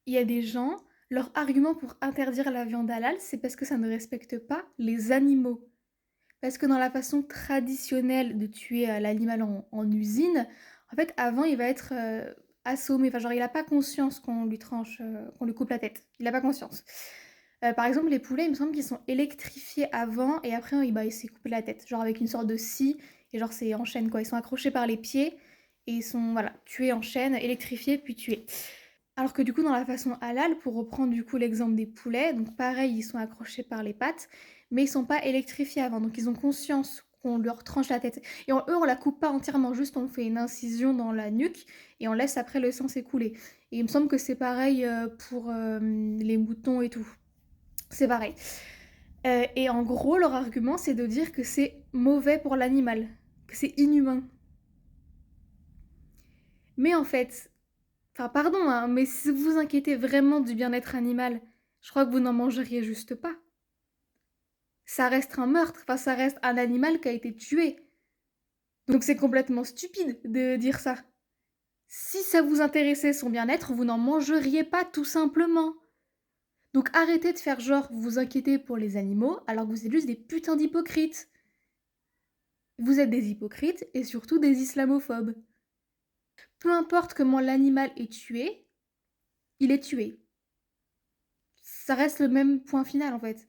il y a des gens, leur argument pour interdire la viande halal, c'est parce que ça ne respecte pas les animaux. Parce que dans la façon traditionnelle de tuer, l'animal en usine, en fait, avant, il va être, assommé. Enfin, genre, il a pas conscience qu'on lui tranche, qu'on lui coupe la tête. Il a pas conscience. Par exemple, les poulets, il me semble qu'ils sont électrifiés avant et après, il s'est coupé la tête, genre avec une sorte de scie et genre c'est en chaîne, quoi. Ils sont accrochés par les pieds et ils sont, voilà, tués en chaîne, électrifiés puis tués. Alors que du coup, dans la façon halal, pour reprendre du coup l'exemple des poulets, donc pareil, ils sont accrochés par les pattes, mais ils sont pas électrifiés avant, donc ils ont conscience qu'on leur tranche la tête. Et eux, on la coupe pas entièrement, juste on fait une incision dans la nuque et on laisse après le sang s'écouler. Et il me semble que c'est pareil pour les moutons et tout. C'est pareil. Et en gros, leur argument, c'est de dire que c'est mauvais pour l'animal, que c'est inhumain. Mais en fait, enfin, pardon, hein, mais si vous vous inquiétez vraiment du bien-être animal, je crois que vous n'en mangeriez juste pas. Ça reste un meurtre, enfin, ça reste un animal qui a été tué. Donc c'est complètement stupide de dire ça. Si ça vous intéressait son bien-être, vous n'en mangeriez pas tout simplement. Donc arrêtez de faire genre vous vous inquiétez pour les animaux alors que vous êtes juste des putains d'hypocrites. Vous êtes des hypocrites et surtout des islamophobes. Peu importe comment l'animal est tué, il est tué. Ça reste le même point final en fait.